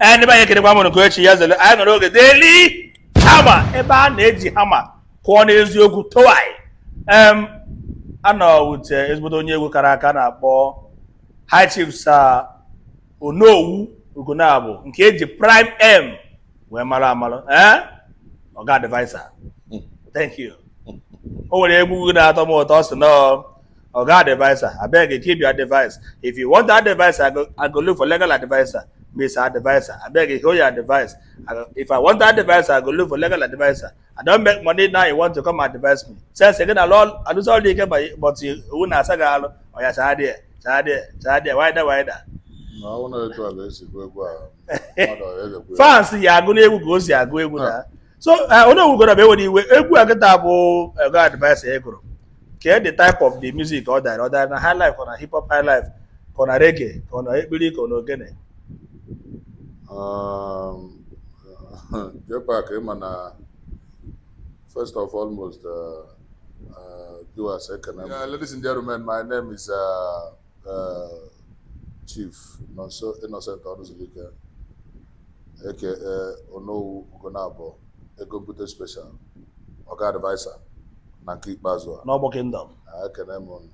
Anybody can come on a question. Yes, I don't know the daily hammer. Eba na-eji hammer kụọ n'eziokwu towai. I know with ezigbo onye egwu kara aka na-akpọ High Chief Sir Onowu Ugonabo nke eji Prime M wee mara amara. Oga advisor. Thank you. O nwere egwu na-atọ m ụtọ ọ sị no Oga advisor. I beg you keep your advice. If you want that advice, I go look for legal advisor. Mr. Advisor, I beg you, hold your advice. If I want that advisor, I go look for legal advisor. I don't make money now. You want to come and advise me? Says again, I do all the game, but you won't ask a oh yeah, Sadia, why that? No, I want to try this. Fancy, you are going to go see a go with. So I know we're going to be with you. I get a advice. Okay, the type of the music or that high life or a hip hop high life, or a reggae, or a ebili, or no gene. First of all, do a second. Ladies and gentlemen, my name is Chief Innocent Onuzulike, aka Onowu Ugonabo, Egombute Special, Oga Advisor, Nanki Bazwa. Noble Kingdom. I can name on.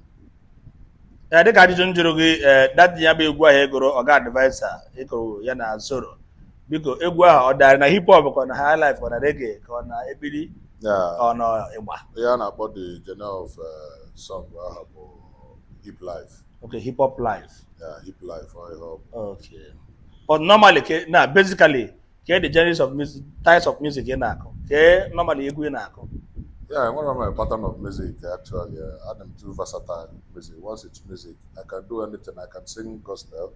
I think I didn't do that. Yabe Gua Egoro or God advisor, Eko Yana Zoro. Because Egua or that hip hop on high life on a reggae, on a ebili, on a Ewa. Yeah, about the genre of song, hip life. Okay, hip hop life. Yeah, hip life, I hope. Okay. But normally, now basically, the genres of music, types of music in Nako. Normally, Egu in Nako. Yeah, one of my pattern of music actually. I'm too versatile music. Once it's music, I can do anything. I can sing gospel,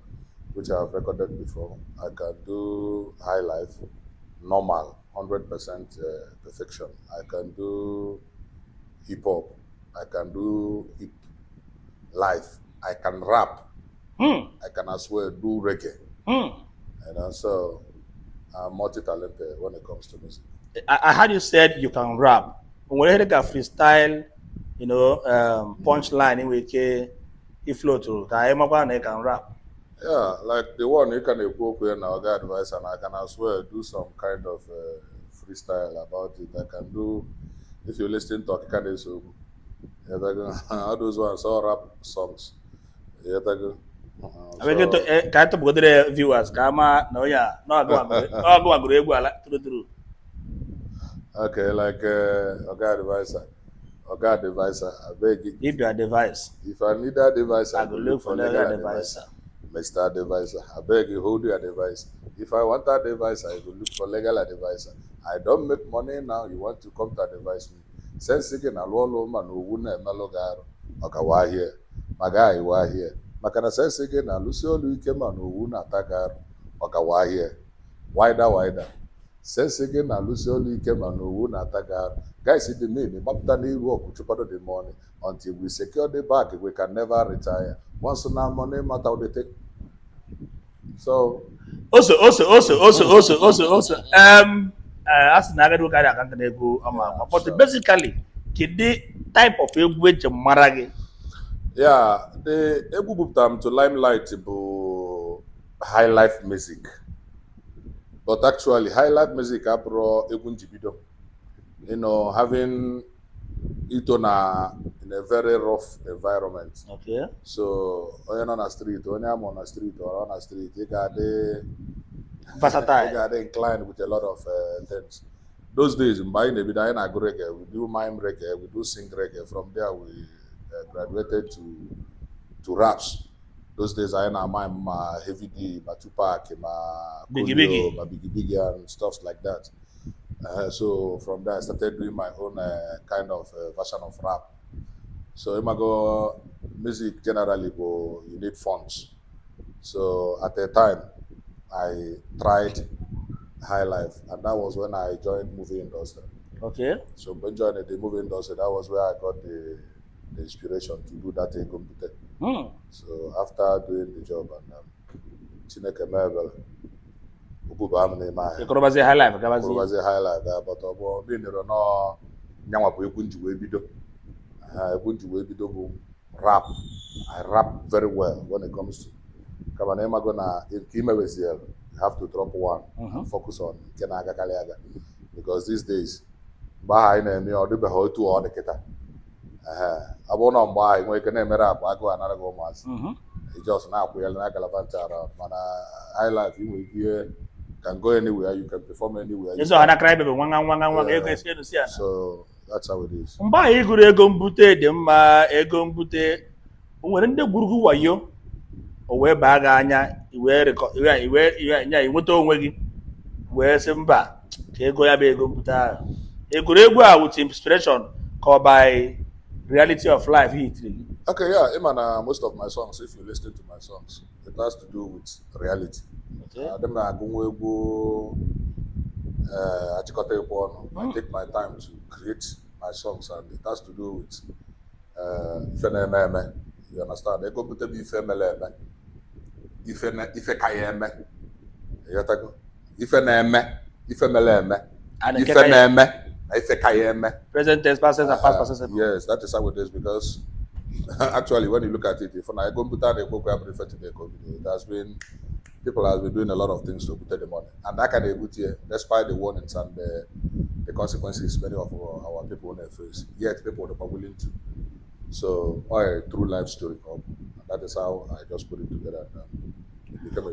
which I have recorded before. I can do high life, normal, 100% perfection. I can do hip hop. I can do hip life. I can rap. I can as well do reggae. And also, I'm multi-talented when it comes to music. I heard you said you can rap. When you hear freestyle, punchline in which you flow through, I can rap. Yeah, like the one you can equip with now, God advice, and I can as well do some kind of freestyle about it. I can do, if you listen to Akane so all those ones, all rap songs. Yeah, I mean, can't go to viewers. Kama, no, yeah, no, go through. Okay, like Oga advisor, I beg you. If you are device. If I need that device, I go look for legal advisor. Mr. Advisor, I beg you, hold your device. If I want that device, I go look for legal advisor. I don't make money now, you want to come to advise me. Sense again, I'll roll man who wouldn't melogaro. Okay, why here? My guy, why here? Makana sense again, I'll lose all you came and who wouldn't attack her. Okay, why here? Wider. Sense again, I'll lose all you came and who wouldn't attack her. Guys, it mean, Baptani work to part of the money until we secure the bag, we can never retire. Once now money matter they take. So also as Nagado Gada can go but basically the type of egwu maragi. Yeah, the Egombute to limelight high life music. But actually high life music abro Egunjibido. Having it in a very rough environment. Okay. So when on a street, when I'm on a street or on a street, you got versatile. You got inclined with a lot of things. Those days in buying a bidai na reggae, we do mime reggae, we do sing reggae. From there we graduated to raps. Those days I na mime Heavy D, my Tupac, my Biggie, my Biggie and stuff like that. So from there I started doing my own kind of version of rap. So imago music generally you need funds. So at the time I tried high life, and that was when I joined movie industry. Okay. So when joining the movie industry, that was where I got the inspiration to do that Egombute. So after doing the job and Chineke Mebel. Ekorobazi high life, high life, but being no nyama bu egwu njiwe bido. Egwu njiwe bido bu rap. I rap very well when it comes to Kabana Magona in Kimewesiel. You have to drop one and focus on Kenaga Kaliaga. Because these days, Baha in me or the Beho to all the Kita. I won't on buy when you can never up, I go another go once. It's just now we are like Alavanta, highlife you here can go anywhere, you can perform anywhere. Eso ana cry baby ego esi enu si ana. So that's how it is. Mgbe anyị gụrụ Egombute dị mma, Egombute o nwere ndị gburugburu wayo o wee baa gị anya inweta onwe gị wee sị mba ka ego ya bụ Egombute ahụ. Egwuru egwu a with inspiration called by reality of life hitiri gị. Okay, yeah, Imana, most of my songs, if you listen to my songs, it has to do with reality. Them na agungwego achikote ekwono. I take my time to create my songs, and it has to do with ifenememe. You understand? Egombute bi ifemeleme. Ifekayeme. Yatago. Ifeneme. Ifemeleme. Ifeneme. Ifekayeme. Present tense, past tense, and past participle. Yes, that is how it is, because actually, when you look at it, if I go put out a book, I prefer to make it has been people have been doing a lot of things to put the money, and that can be here, despite the warnings and the consequences many of our people face. Yet people are not willing to. So, a true life story come, and that is how I just put it together.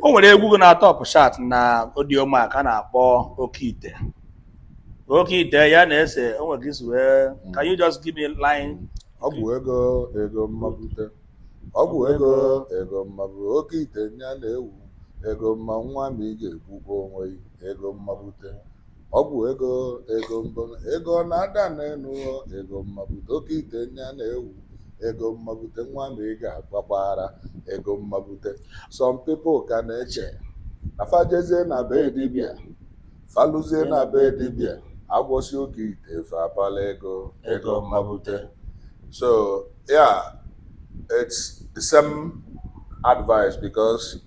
O nwere egwu na top chat na audio mark a na-akpọ Okite. Okite ya na-ese o nwere isi wee. Can you just give me a line? Ọgwụ ego mmabute. Ọgwụ ego mmabute. Okite nya na-ewu. Ego mma nwa m ị ga-egbukwa onwe ego mmabute. Ọgwụ ego mbọ. Ego na-ada n'elu ego mmabute. Okite nya na-ewu. Ego mmabute nwa m ị ga-agbakwara ego mmabute. Some people ka na-eche na fajezie na be dibịa. Faluzie na be dibịa. Agwọsi Okite fa apala ego mmabute. So yeah, it's the same advice, because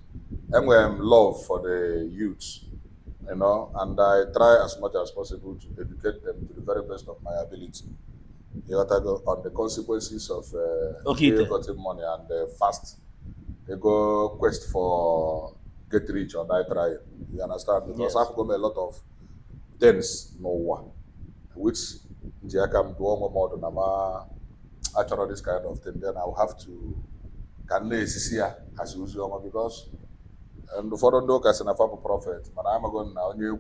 I'm love for the youths, you know, and I try as much as possible to educate them to the very best of my ability. You got to go on the consequences of getting money and fast. They go quest for get rich or die trying. You understand? Because I've got a lot of things no one, which Jiakam do more than actually this kind of thing. Then I'll have to as usual, because and for the dog as an prophet, but I'm going now a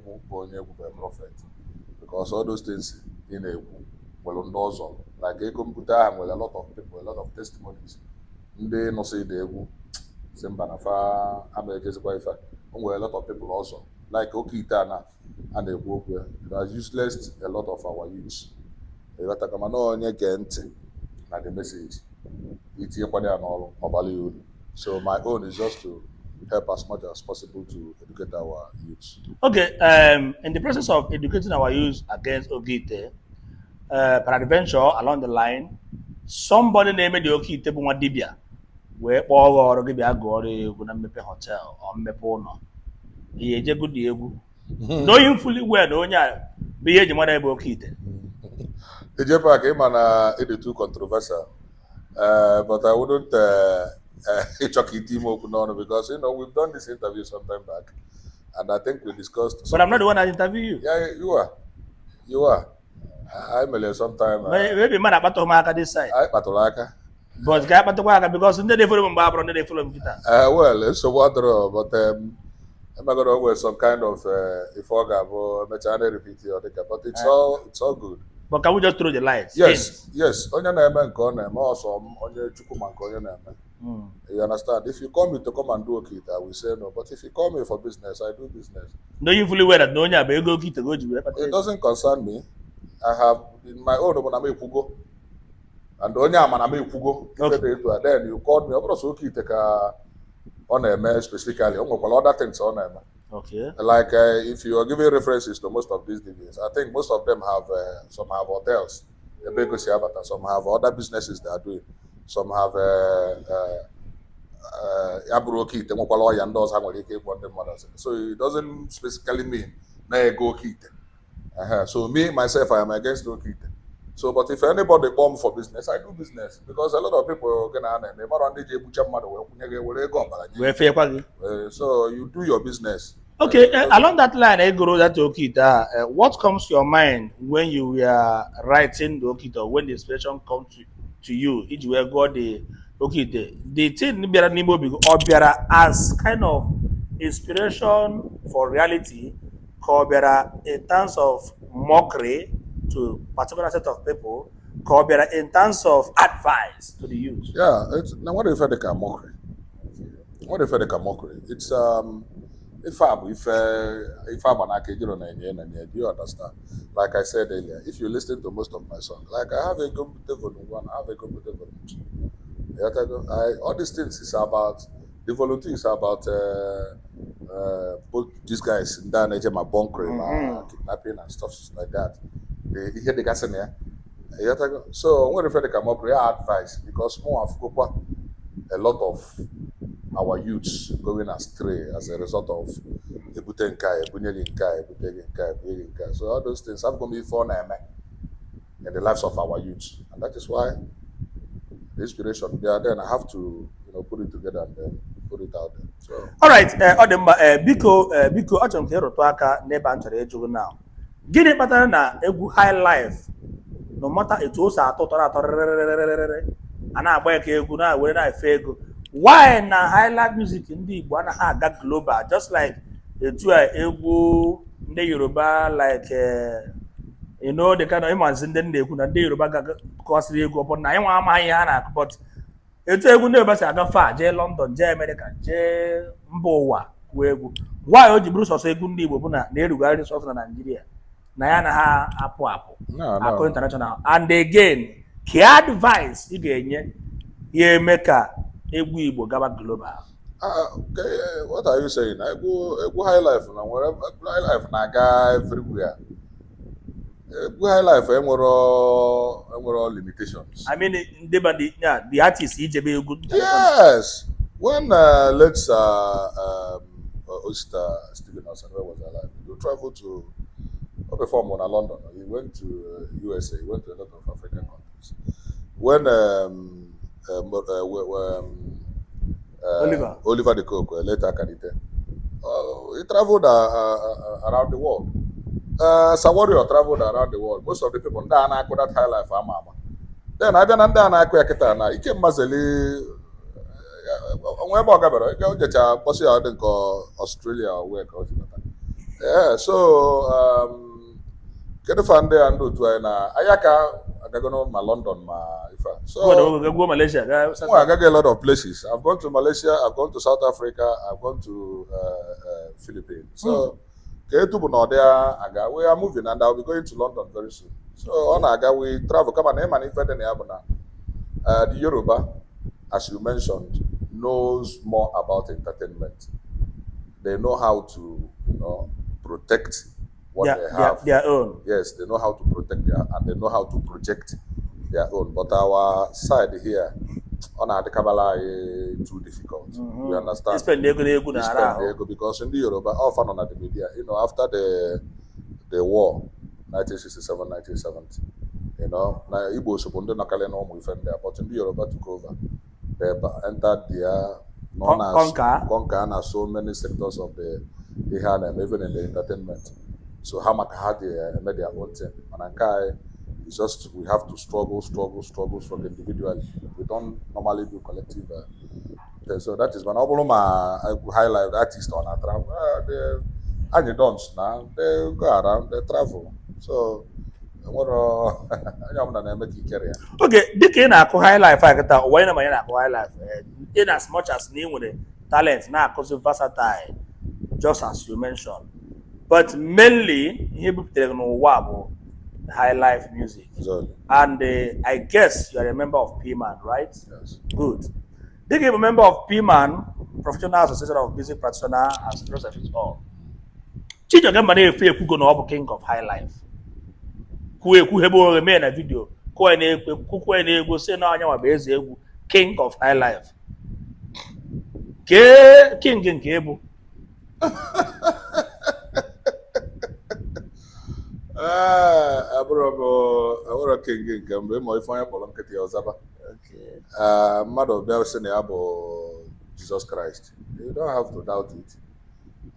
prophet, because all those things in a well like Egombute with a lot of people, a lot of testimonies. They no say they will Simbanafa, America's a lot of people also, like Okitana and they work where it has useless a lot of our youths. They got to come on again. The message. So my own is just to help as much as possible to educate our youths. Okay, in the process of educating our youth against Okite, peradventure along the line, somebody named the Okite bụ nwa dibịa wee kpọọ ọrụ gị bịa gụọrọ egwu na mmepe hotel or mmepe ụlọ. Ihe ejego dị egwu. Knowing fully well na onye a bụ ihe eji mara ebe Okite. The JPAC is too controversial, but I wouldn't chuck it team open on, because you know we've done this interview some time back, and I think we discussed. But I'm not the one that interviewed you. Yeah, you are. I may sometime. Maybe man about to mark this side. I patolaka. But guy patolaka because they follow me, Barbara, they follow me. Well, it's a water, but I'm not gonna wear some kind of if I go, repeat or but it's all good. But can we just throw the lights? Yes. Onye na-eme nke ọ na-eme ọsọ onye Chukwu ma nke onye na-eme. You understand? If you call me to come and do Okite, I will say no. But if you call me for business, I do business. No, you fully aware that no one go Okite go to. It doesn't concern me. I have in my own when I'm a Pugo, and onye ama na me Pugo. Then you called me. Of Okite ka on a specifically. Other things on a. Okay. Like if you are giving references to most of these DBs, I think most of them have some have hotels, some have other businesses they are doing, some have so it doesn't specifically mean na go Okite. So me myself I am against Okite. So but if anybody bomb for business, I do business, because a lot of people so you do your business. Okay, along that line, Egoro, that Okita, what comes to your mind when you were writing the Okita, when the inspiration comes to you? If you were God the Okita, the thing Nibiara Nimbo or Biara as kind of inspiration for reality, Biara in terms of mockery to particular set of people, Biara in terms of advice to the youth. Yeah, it's now what if they can mockery? What if they can mockery? It's if I'm an architect on do you understand? Like I said earlier, if you listen to most of my songs, like I have a Egombute volume 1, I have a Egombute volume 2. All these things is about the volume 2 is about both these guys in that nature, my bunkering, kidnapping and stuff like that. They hear the gas in there. So when they come up, we advice because more of a lot of our youths going astray as a result of Ebutenkai, Ebunyelinkai, Ebuteginkai. So all those things have going to be fun in the lives of our youths. And that is why the inspiration they are there and I have to put it together and then put it out there. So all right, biko achọrọ m ka ịrụtụ aka n'ebe a chọrọ ịjụ now. Gịnị kpatara na egwu highlife no matter etu o si atọ tọrọ atọ rịrịrịrịrịrị a na-agba ka egwu na-were na-efe ego why na highlife music ndị Igbo anaghị aga global just like etu a egwu ndị Yoruba like the kind of ịmazi ndị na-ekwu na ndị Yoruba ga-akọsịrị egwu ọbụna na anyị nwa amaghị ihe ha na-akụ but etu egwu ndị Yoruba si aga fa jee London jee America jee mba ụwa kwuo egwu why o ji bụrụ sọsọ egwu ndị Igbo bụ na na-erugharị sọsọ na Nigeria na ya na ha apụ akụ international and again ka advice ị ga-enye ya eme ka egwu Igbo gaba global. Okay, what are you saying? Egwu highlife na wherever highlife na-aga everywhere. Egwu highlife enwere limitations. I mean the artists ijebe egwu. Yes. When let's Stephen Austin, where was I like? You traveled to perform in London. He went to USA. He went to a lot of African countries. When Oliver the Cook, later Kadite, he traveled around the world. Sawario traveled around the world. Most of the people that high life mama. Then I don't know I came Mazeli. Australia or where. Yeah, so kedu fande ando tu na ayaka agagono ma London ma ifa so go Malaysia I got a lot of places. I've gone to Malaysia, I've gone to South Africa, I've gone to Philippines. So ketu bu no there aga we are moving and I'll be going to London very soon. So on aga we travel come and man ifede na yabuna the Yoruba, as you mentioned, knows more about entertainment. They know how to protect what they have. Their own. Yes, they know how to protect and they know how to project their own. But our side here, on the Kabbalah, too difficult. You understand? Spend ego because in the Yoruba, often on the media, after the war, 1967, 1970, Igbo Subundo Nakale no more there, but in the Yoruba took over. They entered their conquer and so many sectors of the and even in the entertainment. So Hamak had made their own thing. And it's just we have to struggle individually. We don't normally do collective. So that is one problem. I highlight artists on a travel. And they don't now. They go around. They travel. So okay, dịka ị na-akụ highlife a kịta ụwa na manya na-akụ highlife in as much as na ị nwere talent na-akụzi versatile just as you mentioned but mainly ihe buputere n'ụwa bụ highlife music. And I guess you are a member of Pman, right? Yes. Good. Dịka ị bụ member of Pman, Professional Association of Music Practitioners and the rest of it all. Chijioke mba na-efe ekwugo na ọ bụ king of highlife. Kwuhebe na video kwuo na-egwu si na onye nwa bụ Eze Egwu king of highlife. Ke king nke ebu abụrụ king nke mgbe ma ife onye kpọrọ nkịtị ya ọzaba mmadụ bịa sị na ya bụ Jesus Christ. You don't have to doubt it.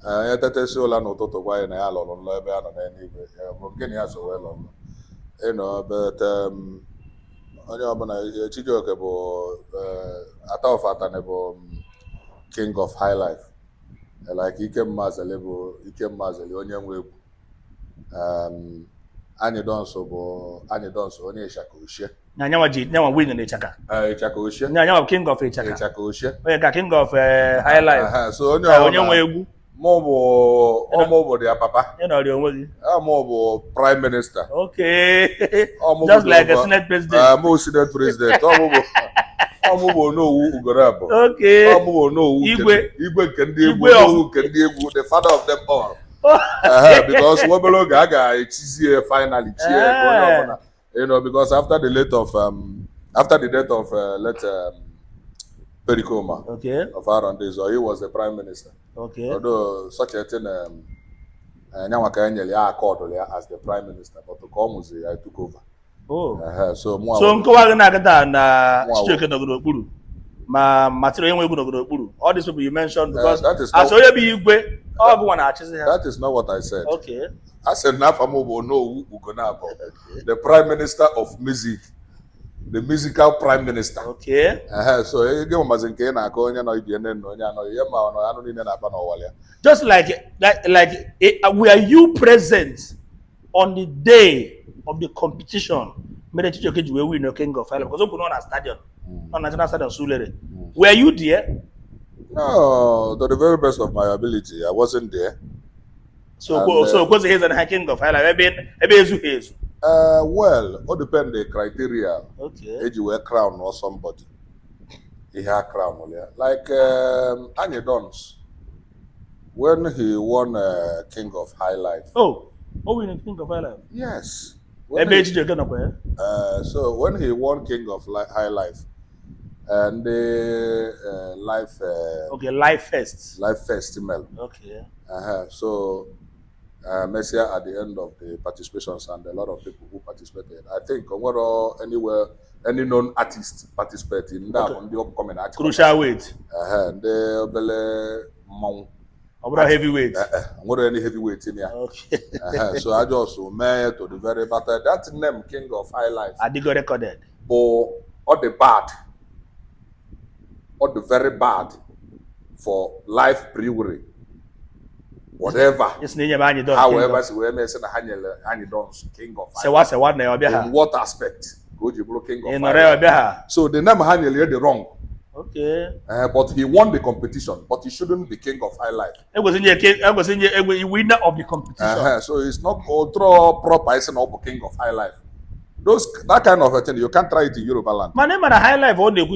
ya tetesi ụla n'ụtụtụ gwa anyị na ya lọrọ nlọ ebe a nọ n'eluigwe bụ gịnị ya so wee lọ nlọ but onye ọbụla Chijioke bụ Ataofatane bụ king of high life like Ikem Mazeli bụ Ikem Mazeli onye nwe egwu anyị dọnsụ onye Ịchaka Ochie nyanwa win na Ịchaka Ịchaka Ochie nyanwa king of Ịchaka Ịchaka Ochie onye ka king of high life so onye nwe egwu mụ bụ dia papa ị nọrị onwe gị mụ bụ prime minister okay just like a senate president mụ senate president ọmụ bụ Onowu Ugorabụ okay ọmụ bụ Onowu igwe nke ndị egwu Onowu nke ndị egwu the father of them all because obere oge a ga-echizie finally chie onye ọbụla because after the death of late Pericoma of Arondezo, he was the prime minister. Although such a thing, Nyanwa Kanyeli accorded as the prime minister, but to come I took over. So Nkwa na Chijioke Nogoro material all these people you mentioned because that is not what I said. Okay. I said Nafamobo no Ugonabo, the prime minister of music. The musical prime minister. Okay. So just like were you present on the day of the competition? Made Chijioke will win the king of Highlife because open on a stadium, on National Stadium Sulere. Were you there? No, to the very best of my ability, I wasn't there. So because he's a king of Highlife, well, all depend the criteria. Okay. Age wear crown or somebody. He had crown, like Anye Dons. When he won King of High Life. Winning King of High Life. Yes. So when he won King of High Life, and the life. Life Festival. Okay. So. Messiah at the end of the participations and a lot of people who participated. I think anywhere any known artist participated in that on the upcoming artist. Crucial weight. The heavyweight. Any heavyweight in here. Okay. So I just mayor to the very but that name King of High Life. I did go recorded. But all the bad, all the very bad for Life Brewery. Whatever. However, King of in what aspect? King of So the name Hanyel the wrong. Okay. But he won the competition, but he shouldn't be King of High Life. It was in a winner of the competition. So it's not proper King of High Life. That kind of a thing, you can't try it in Yoruba land. My name is High Life on the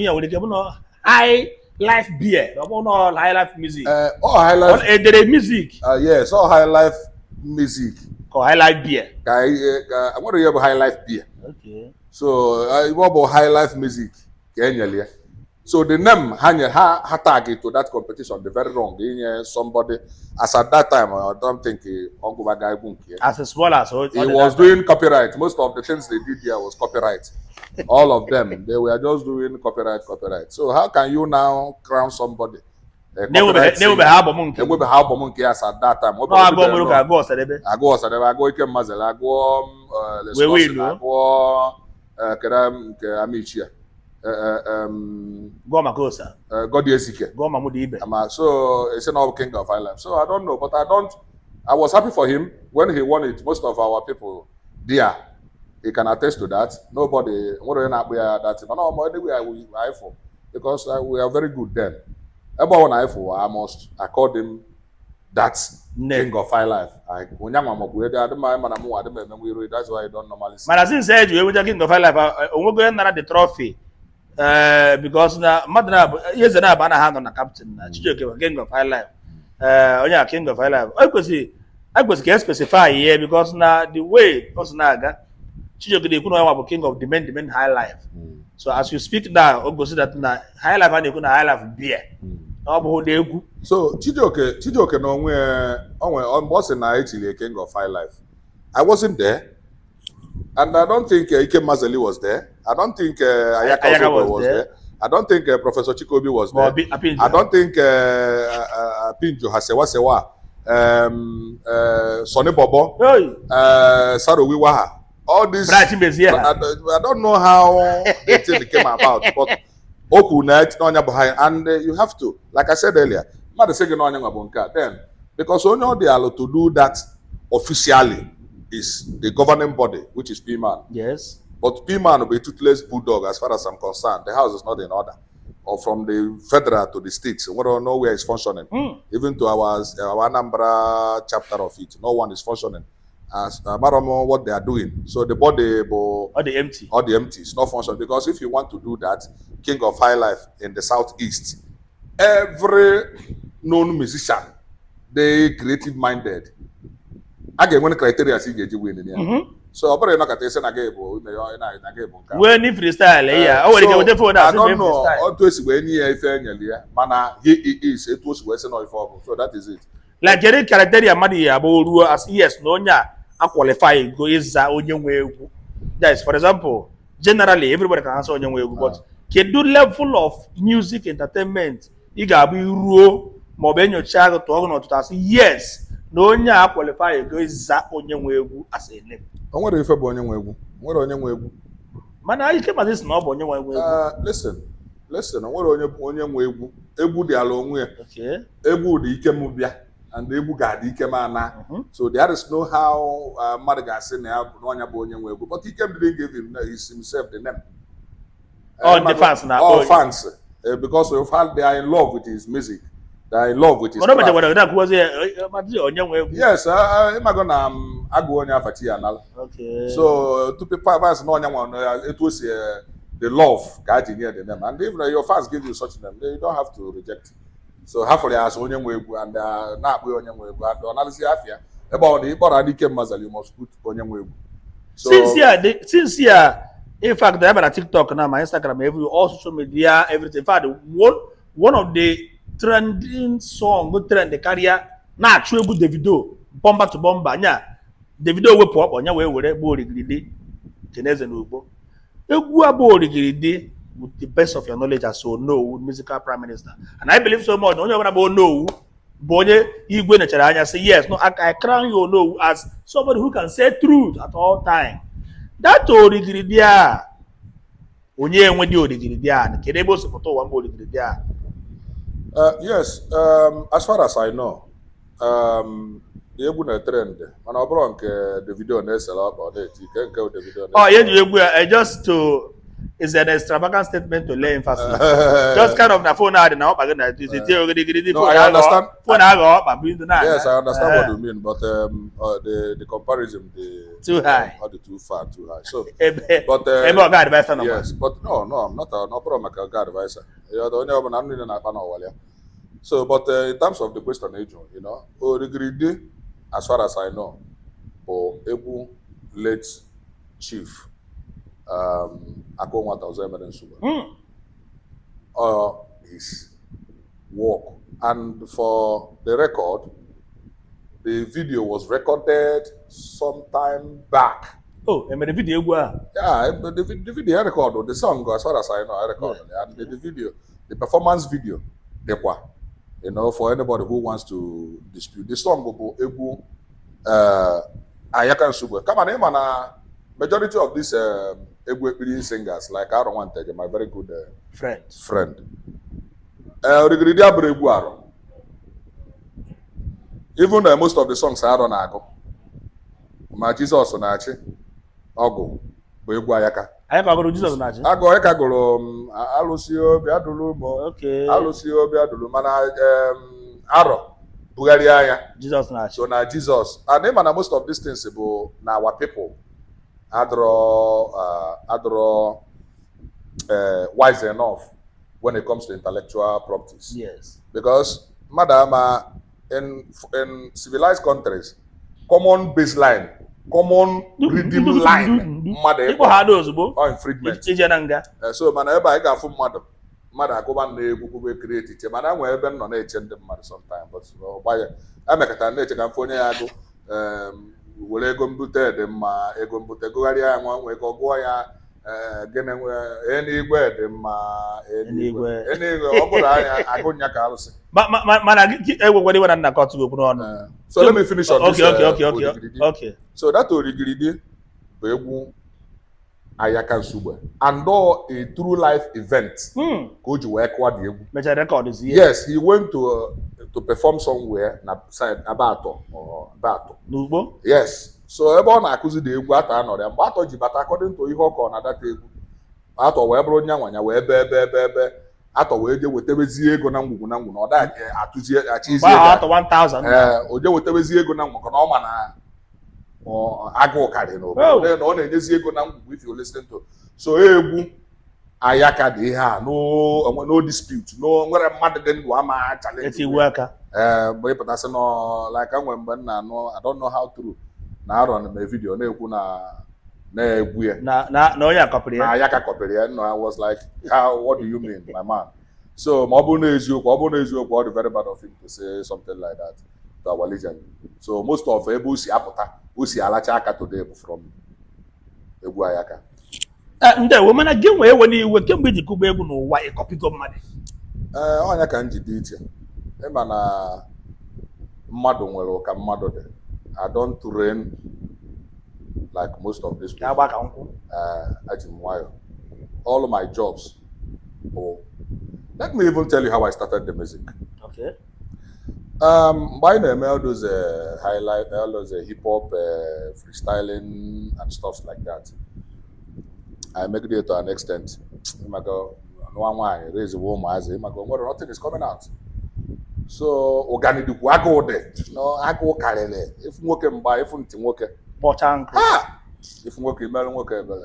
High Life beer, all High Life music. All High Life. Music. Yes, all High Life music. Or High Life beer. I want to hear about High Life beer. Okay. So what about High Life music? So the name ha tag it to that competition, the very wrong. Somebody as at that time, I don't think Uncle Bagay Bunki. As a smaller, so he was doing copyright. Most of the things they did here was copyright. All of them, they were just doing copyright. So how can you now crown somebody? They will be Monkey as at that time. I go Ikem Mazel, I go Kedam Amichia. Gomakosa. Godiesike. Gomamudi. So it's an King of High Life. So I don't know, but I was happy for him when he won it. Most of our people there. He can attest to that. Nobody, because we are very good then. Everyone I called him that King of High Life. That's why I don't normally say. Magazine said you were King of High Life. We're going to the trophy. Because now, years and I hand on a captain. Chijioke King of High Life. King of High Life. I was specify here because now the way person Chijioke they couldn't King of demand High Life. So as you speak now, go see that now High Life and they couldn't High Life beer. So Chijioke no on boss and I actually a King of High Life. I wasn't there, and I don't think Ikem Mazeli was there. I don't think Ayaka was there. I don't think Professor Chikobi was there. I don't think Pinjo Hasewa Sonny Bobo, Sarowi Waha. All this, I don't know how the thing came about, but Okunet, and you have to, like I said earlier, not the second then, because only they are to do that officially is the governing body, which is Pman. Yes. But Pman will be toothless bulldog as far as I'm concerned. The house is not in order. Or from the federal to the states, we don't know where it's functioning. Even to our Anambra chapter of it, no one is functioning. As I don't know what they are doing. So the body or the empty. Or the empty is not functioning. Because if you want to do that, King of High Life in the southeast, every known musician, they creative minded. Again, one criteria see you win in here. So I when if freestyle, yeah. Oh, so, I don't know. Always when mana he is it was Western or so that is it. Like any criteria money about as yes, no nya a qualify go is onye. Yes, for example, generally everybody can answer onye but can do level of music entertainment. You got be ruo mobenyo child to organ to say yes. No nya qualify go is onye as a name. What if onye nwe egwu? Man, I came at this no onye nwe egwu. Listen, onye nwe egwu? Egwu dị ala onwe. Okay. Egwu dị ike m bịa and egwu ga-adị ike m ana. So there is no how mmadụ ga-asị na ya bụ onye bụ onye nwe egwu. But Ikem didn't give himself the name. All the fans now. All fans. Because they are in love with his music. They are in love with his craft. Yes, I'm gonna go on okay. So to people fans know it was the love guiding near the name. And if your fans give you such name, you don't have to reject it. So halfly as onye nwe and not we onye nwe and analysis afia about the Ikem Mazal, you must put onye nwe. So since here, in fact, I'm on TikTok now, my Instagram, all social media, everything. In fact, one of the trending song go trend the career na actually good Davido bomba to bomba nya Davido we pop onya we were bo rigidi Eze Egwu egwu abo rigidi with the best of your knowledge as so know musical prime minister and I believe so much onye obana bo know bo onye igwe na anya say yes no I crown you know as somebody who can say truth at all time that origidi a onye enwe di origidi a na kede bo support one bo origidi a. Yes, as far as I know, the Egwu trend, and I brought the video and sell about it. You can go the video. Oh, yeah, just to is an extravagant statement to lay emphasis. Just kind of the phone out now, but no, I understand. Yes, I understand what you mean, but the comparison, too high, too far, too high. So, but yes, but no, I'm not no problem. I'm a God advisor. You're the only one I'm in a So, but in terms of the question, you know, Origidi, as far as I know, for Egwu late chief. His work, and for the record, the video was recorded sometime back. Oh, and the video, yeah, the video I recorded, the song, as far as I know, I recorded, and the video, the performance video, you know, for anybody who wants to dispute the song, Egwu, Ayakan Subu. Come on, man. Majority of these Egwu singers, like I don't want to take my very good friend. Even most of the songs I don't know. My Jesus Onachi, Ogo, Egwu Ayaka. Ayaka Jesus Onachi. Ago Eka golo Alusio Biadulumo. Okay. Alusio Biadulu mana Aro Bugaria. Jesus Onachi. So now Jesus. And then most of these things na our people. Adro wise enough when it comes to intellectual properties. Yes. Because, madam, in civilized countries, common baseline, common redeem line, or infringement. So, man, I got from madam. Madam, go on the create it. Madam, we have been on a change sometimes, but I make a nature California. Will Egombute them Egombute Gogaria one way go goya anywhere them anywhere I go Nyaka. But man, I what do you want to cut to open on? So let me finish on this. Okay. So that Origiridi Begwu Ayaka Nsugbe, and though a true life event, Coach Major record is here. yes, he went to perform somewhere na side Abato or Bato. Nubo? Yes. So ebe ọ na-akụzi dị egwu atọ anọrọ ya mgbe atọ ji bata according to ihe ọkọ na data egwu atọ wee bụrụ nyanwanya wee ebe atọ wee je wetebezi ego na ngwugwu na ngwu na ọ da atụzie achizi ego 1000 o je wetebezi ego na ngwu na ọ ma na agụụ karị n'obodo na ọ na-enyezi ego na ngwugwu if you listen to so egwu Ayaka dị ihe a no dispute no nwere mmadụ dị ndụ ama challenge iwu aka mgbe ịpụtasị nọ like enwe mgbe m na-anụ I don't know how true na arọ na video na-ekwu na-egwu ya na onye akọpịrị ya na Ayaka kọpịrị ya no I was like what do you mean my man so ma ọ bụrụ na eziokwu ọ dị very bad of him to say something like that to our legend so most of ebe o si apụta o si alacha aka today bụ from egwu Ayaka ndewo mana gị nwee ewe n'iwe kemgbe iji kụgba egwu n'ụwa ịkọpịgo mmadụ ọnya ka m ji dị iche ịma na mmadụ nwere ụka mmadụ dị I don't train like most of these people. All my jobs. Let me even tell you how I started the music. Okay. By name, all those highlight, all those hip hop, freestyling and stuff like that. I make it to an extent. Raise a woman, nothing is coming out. So organic I go there. No, I go carry if working by if working. If working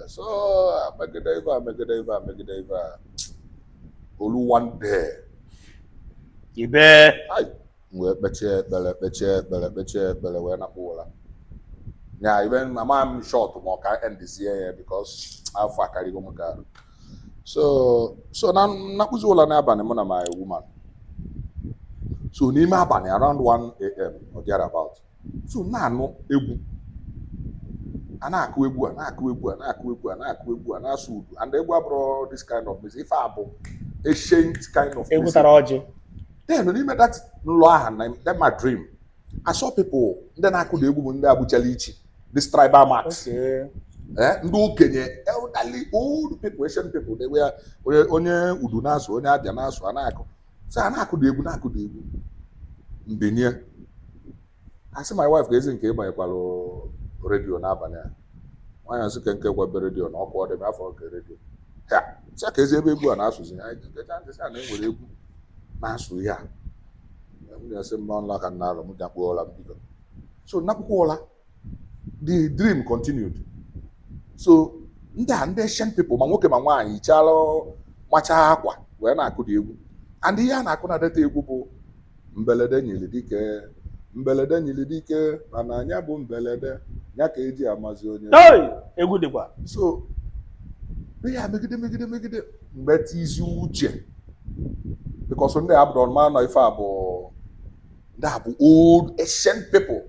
so I make it only one day. You bet. We beche when I go. Yeah, even my mom short more can end this year because I far carry go my car. So now nakuzola na abane mo na my woman. So n'ime abani around 1 a.m. or thereabout. So na no egwu. Ana-akụ egwu na-asụ and egwu abro this kind of music. If abo ancient kind of music. Then n'ime that nlo aha that my dream. I saw people ndị na-akụ the egwu ndị abụchala ichi. This tribal marks. Okay. Ndị okenye elderly old people, Asian people, they were onye udu na-asụ onye abịa na-asụ ana-akụ. So ana-akụ the egwu. Mbinye. I see my wife ga-ezi nke ịbanyekwalụ radio n'abalị a. Nwanyị nsị nke gwebe radio na ọkụ ọdịm afọ nke radio. Ya, sị ka ezi ebe egwu a na-asụzi ya, na enwere egwu na-asụ ya. M ga-asị mma nla ka nna alụ m jakpuo ọla mbido. So napụkwa ọla, the dream continued. So ndị Asian people ma nwoke ma nwaanyị chalụ macha akwa wee na-akụ dị egwu. And ihe a na-akụ na data egwu bụ mbelede nyili dike mana anya bụ mbelede nya ka eji amazi onye egwu dịkwa so ya megide mgbe tizi uche because ndị abụrụ ma nọ ife abụ ndị abụ old ancient people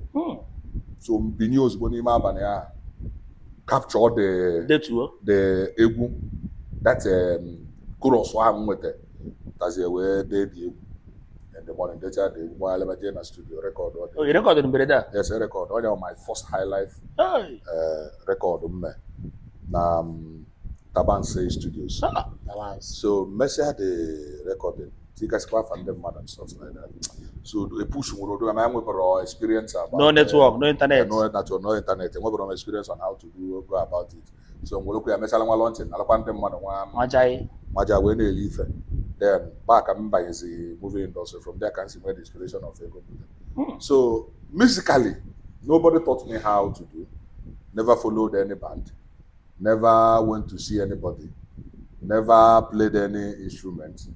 so mbinye ozugbo n'ime abalị ahụ capture the egwu that chorus ahụ nweta tazie wee dee dị egwu in the morning. They said the boy in a studio record. Oh, you recorded in Bereda? Yes, I record. Only on my first highlife record. Na Taban Say Studios. So Messi had the recording. Tika Squad and them and stuff like that. So the push will do. I'm with experience about no network, no internet. No internet. I'm with experience on how to go about it. So I'm looking at Messi launching. I want them Maja when they leave. Then back I'm by the movie industry. From there I can see where the inspiration of Egombute. So musically, nobody taught me how to do. Never followed any band. Never went to see anybody. Never played any instrument.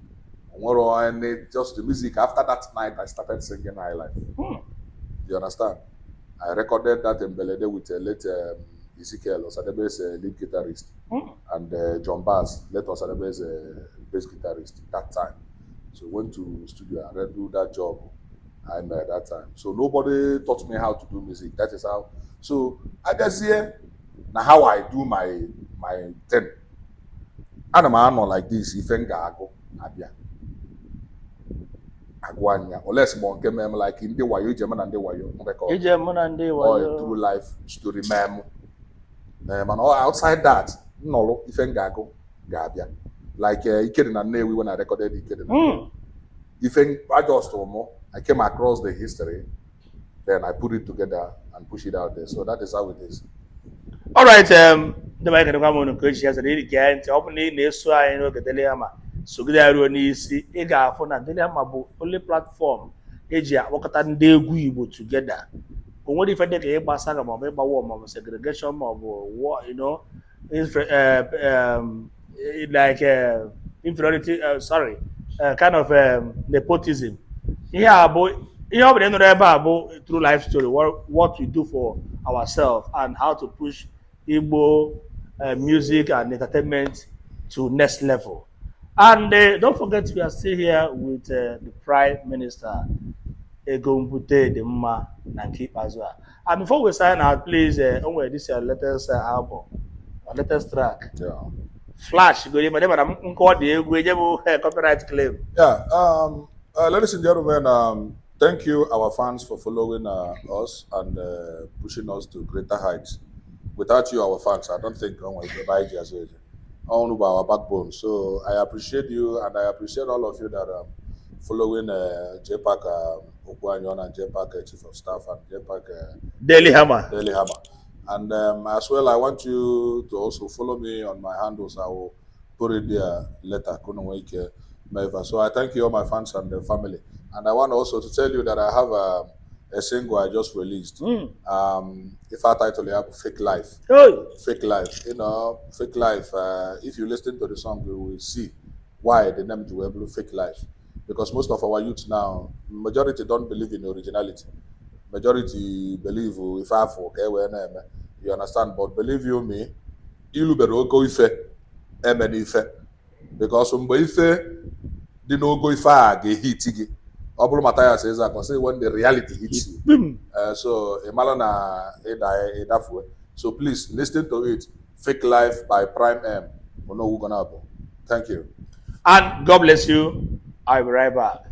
Just the music. After that night, I started singing highlife. You understand? I recorded that in Belede with a late Ezekiel Osadebe, lead guitarist, and John Bass, late Osadebe, bass guitarist that time. So went to studio and do that job I made that time. So nobody taught me how to do music. That is how. So I guess here now how I do my thing. And I'm not like this. If I go, agwanya unless more mem like in the wayo German and the wayo record Ije mụ na ndị or a wayo. true life story mem and all outside that no ife ngago gabia like Ikedi na Nnewi when I recorded Ikedi na Nnewi. Ife I just more I came across the history, then I put it together and push it out there. So that is how it is. All right, ndị mmadụ kedụ nwa m nke ochie Eze iri gee ntị ọ bụ na ị na-eso anyị n'oge Daily Hammer sogide ya ruo n'isi ị ga-afụ na Daily Hammer bụ only platform eji akpọkọta ndị egwu Igbo together. O nwere ife dị ka ịgbasa ga maọbụ ịgba war maọbụ segregation maọbụ war, you know, like inferiority, kind of nepotism. Ihe a bụ ihe ọ bụla ị nụrụ ebe a bụ true life story, what we do for ourselves and how to push Igbo music and entertainment to next level. And don't forget we are still here with the Prime Minister Egombute the Pman na nke ikpeazụ a. And before we sign out, please, this is your latest album, your latest track. Yeah. Flash, go to my copyright claim. Yeah. Ladies and gentlemen, thank you, our fans, for following us and pushing us to greater heights. Without you, our fans, I don't think we'll be as well. Our backbone. So I appreciate you, and I appreciate all of you that are following JPAC Okwanyon and JPAC Chief of Staff and JPAC Daily Hammer. Daily Hammer. And as well, I want you to also follow me on my handles. I will put it there later. So I thank you, all my fans and the family. And I want also to tell you that I have a single I just released. If I title it Fake Life. Hey. Fake Life. You know, Fake Life. If you listen to the song, you will see why the name is Fake Life. Because most of our youth now, majority don't believe in originality. Majority believe if I fork, you understand? But believe you me, you better go ife, ife. Because ife, the no go ife get hit. Obulu Mataya says that say when the reality hits you. So Emalana Edafwe. So please listen to it. Fake Life by Prime M. We know who gonna go. Thank you. And God bless you. I'll be right back.